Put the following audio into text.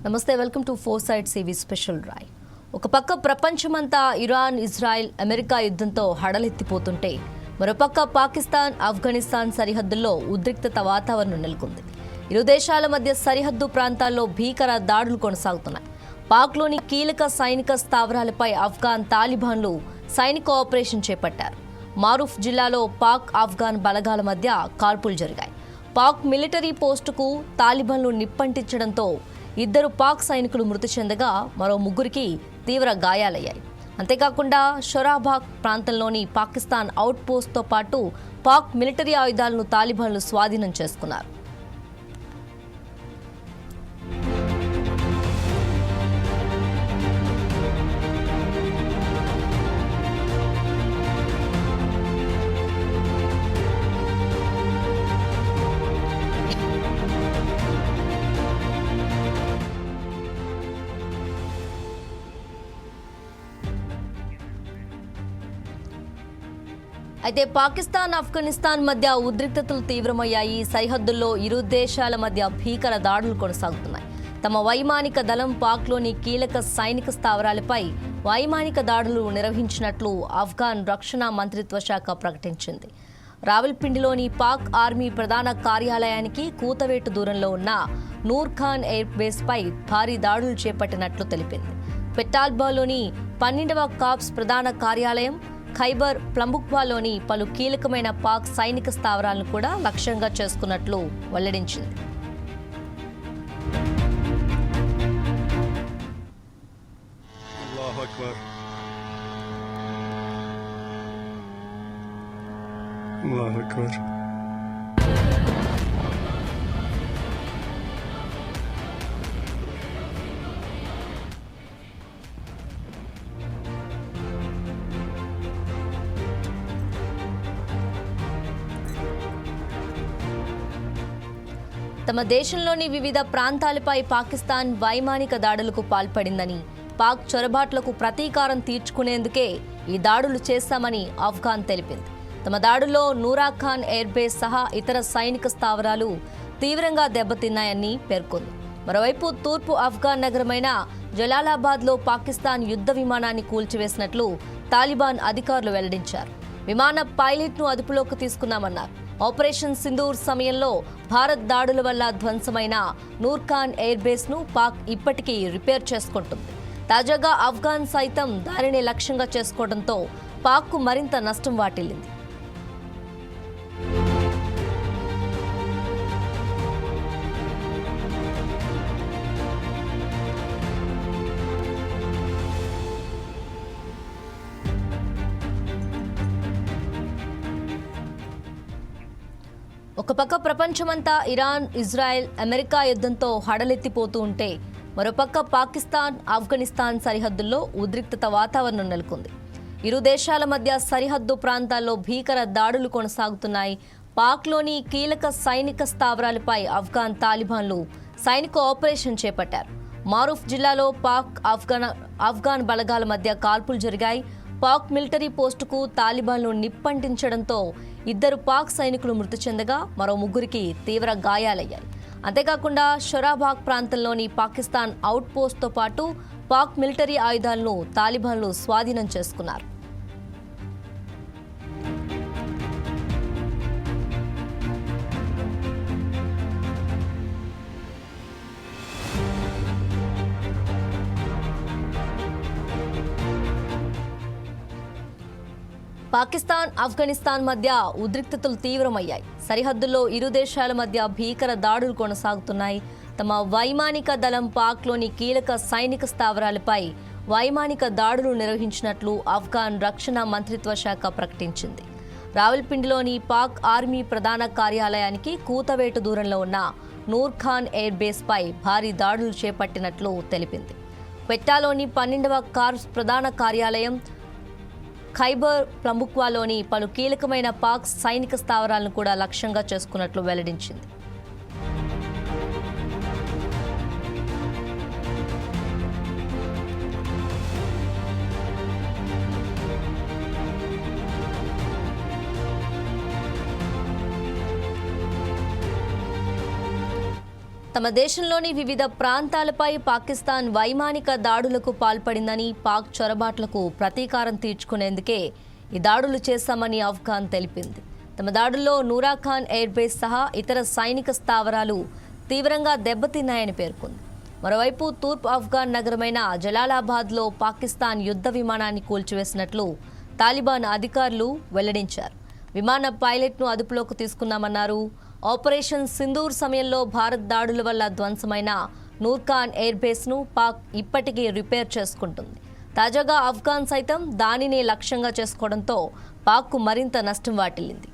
నమస్తే, welcome to four side సివి special drive. ఒక పక్క ప్రపంచమంతా ఇరాన్, ఇజ్రాయెల్, అమెరికా యుద్ధంతో హడలెత్తిపోతుంటే మరోపక్క పాకిస్తాన్, ఆఫ్ఘనిస్తాన్ సరిహద్దుల్లో ఉద్రిక్తత వాతావరణం నెలకొంది. ఇరు దేశాల మధ్య సరిహద్దు ప్రాంతాల్లో భీకర దాడులు కొనసాగుతున్నాయి. పాక్లోని కీలక సైనిక స్థావరాలపై ఆఫ్ఘాన్ తాలిబాన్లు సైనిక ఆపరేషన్ చేపట్టారు. మారూఫ్ జిల్లాలో పాక్, ఆఫ్ఘాన్ బలగాల మధ్య కాల్పులు జరిగాయి. పాక్ మిలిటరీ పోస్టుకు తాలిబాన్లు నిప్పంటించడంతో 2 పాక్ సైనికులు మృతి చెందగా మరో 3కి తీవ్ర గాయాలయ్యాయి. అంతేకాకుండా షొరాబాగ్ ప్రాంతంలోని పాకిస్తాన్ అవుట్ పోస్ట్తో పాటు పాక్ మిలిటరీ ఆయుధాలను తాలిబాన్లు స్వాధీనం చేసుకున్నారు. అయితే పాకిస్తాన్, ఆఫ్ఘనిస్తాన్ మధ్య ఉద్రిక్తతలు తీవ్రమయ్యాయి. సరిహద్దుల్లో ఇరు దేశాల మధ్య భీకర దాడులు కొనసాగుతున్నాయి. తమ వైమానిక దళం పాక్లోని కీలక సైనిక స్థావరాలపై వైమానిక దాడులు నిర్వహించినట్లు ఆఫ్ఘాన్ రక్షణ మంత్రిత్వ శాఖ ప్రకటించింది. రావల్పిండిలోని పాక్ ఆర్మీ ప్రధాన కార్యాలయానికి కూతవేటు దూరంలో ఉన్న నూర్ ఖాన్ ఎయిర్ బేస్పై భారీ దాడులు చేపట్టినట్లు తెలిపింది. పెటాల్బాలోని 12వ కార్ప్స్ ప్రధాన కార్యాలయం, ఖైబర్ ప్లంబుక్వాలోని పలు కీలకమైన పాక్ సైనిక స్థావరాలను కూడా లక్ష్యంగా చేసుకున్నట్లు వెల్లడించింది. తమ దేశంలోని వివిధ ప్రాంతాలపై పాకిస్తాన్ వైమానిక దాడులకు పాల్పడిందని, పాక్ చొరబాట్లకు ప్రతీకారం తీర్చుకునేందుకే ఈ దాడులు చేశామని ఆఫ్ఘాన్ తెలిపింది. తమ దాడుల్లో నూరా ఖాన్ ఎయిర్ బేస్ సహా ఇతర సైనిక స్థావరాలు తీవ్రంగా దెబ్బతిన్నాయని పేర్కొంది. మరోవైపు తూర్పు ఆఫ్ఘాన్ నగరమైన జలాలాబాద్లో పాకిస్తాన్ యుద్ధ విమానాన్ని కూల్చివేసినట్లు తాలిబాన్ అధికారులు వెల్లడించారు. విమాన పైలట్ను అదుపులోకి తీసుకున్నామన్నారు. ఆపరేషన్ సింధూర్ సమయంలో భారత్ దాడుల వల్ల ధ్వంసమైన నూర్ ఖాన్ ఎయిర్ బేస్ను పాక్ ఇప్పటికీ రిపేర్ చేసుకుంటుంది. తాజాగా ఆఫ్ఘాన్ సైతం దానిని లక్ష్యంగా చేసుకోవడంతో పాక్కు మరింత నష్టం వాటిల్లింది. ఒక పక్క ప్రపంచమంతా ఇరాన్, ఇజ్రాయెల్, అమెరికా యుద్ధంతో హడలెత్తిపోతూ ఉంటే మరోపక్క పాకిస్తాన్, ఆఫ్ఘనిస్తాన్ సరిహద్దుల్లో ఉద్రిక్తత వాతావరణం నెలకొంది. ఇరు దేశాల మధ్య సరిహద్దు ప్రాంతాల్లో భీకర దాడులు కొనసాగుతున్నాయి. పాక్లోని కీలక సైనిక స్థావరాలపై ఆఫ్ఘాన్ తాలిబాన్లు సైనిక ఆపరేషన్ చేపట్టారు. మారూఫ్ జిల్లాలో పాక్, ఆఫ్ఘాన్ బలగాల మధ్య కాల్పులు జరిగాయి. పాక్ మిలిటరీ పోస్టుకు తాలిబాన్లు నిప్పంటించడంతో 2 పాక్ సైనికులు మృతి చెందగా మరో 3కి తీవ్ర గాయాలయ్యాయి. అంతేకాకుండా షొరాబాగ్ ప్రాంతంలోని పాకిస్తాన్ అవుట్ పోస్ట్తో పాటు పాక్ మిలిటరీ ఆయుధాలను తాలిబాన్లు స్వాధీనం చేసుకున్నారు. పాకిస్తాన్, ఆఫ్ఘనిస్తాన్ మధ్య ఉద్రిక్తతలు తీవ్రమయ్యాయి. సరిహద్దుల్లో ఇరు దేశాల మధ్య భీకర దాడులు కొనసాగుతున్నాయి. తమ వైమానిక దళం పాక్లోని కీలక సైనిక స్థావరాలపై వైమానిక దాడులు నిర్వహించినట్లు ఆఫ్ఘాన్ రక్షణ మంత్రిత్వ శాఖ ప్రకటించింది. రావల్పిండిలోని పాక్ ఆర్మీ ప్రధాన కార్యాలయానికి కూతవేటు దూరంలో ఉన్న నూర్ ఖాన్ ఎయిర్ బేస్పై భారీ దాడులు చేపట్టినట్లు తెలిపింది. క్వెట్టాలోని 12వ కార్ప్స్ ప్రధాన కార్యాలయం, ఖైబర్ ప్లంబుక్వాలోని పలు కీలకమైన పాక్ సైనిక స్థావరాలను కూడా లక్ష్యంగా చేసుకున్నట్లు వెల్లడించింది. తమ దేశంలోని వివిధ ప్రాంతాలపై పాకిస్తాన్ వైమానిక దాడులకు పాల్పడిందని, పాక్ చొరబాట్లకు ప్రతీకారం తీర్చుకునేందుకే ఈ దాడులు చేశామని ఆఫ్ఘాన్ తెలిపింది. తమ దాడుల్లో నూరాఖాన్ ఎయిర్ బేస్ సహా ఇతర సైనిక స్థావరాలు తీవ్రంగా దెబ్బతిన్నాయని పేర్కొంది. మరోవైపు తూర్పు ఆఫ్ఘాన్ నగరమైన జలాలాబాద్లో పాకిస్తాన్ యుద్ధ విమానాన్ని కూల్చివేసినట్లు తాలిబాన్ అధికారులు వెల్లడించారు. విమాన పైలట్ను అదుపులోకి తీసుకున్నామన్నారు. ఆపరేషన్ సింధూర్ సమయంలో భారత్ దాడుల వల్ల ధ్వంసమైన నూర్ఖాన్ ఎయిర్ బేస్ను పాక్ ఇప్పటికీ రిపేర్ చేసుకుంటుంది. తాజాగా ఆఫ్ఘాన్ సైతం దానినే లక్ష్యంగా చేసుకోవడంతో పాక్కు మరింత నష్టం వాటిల్లింది.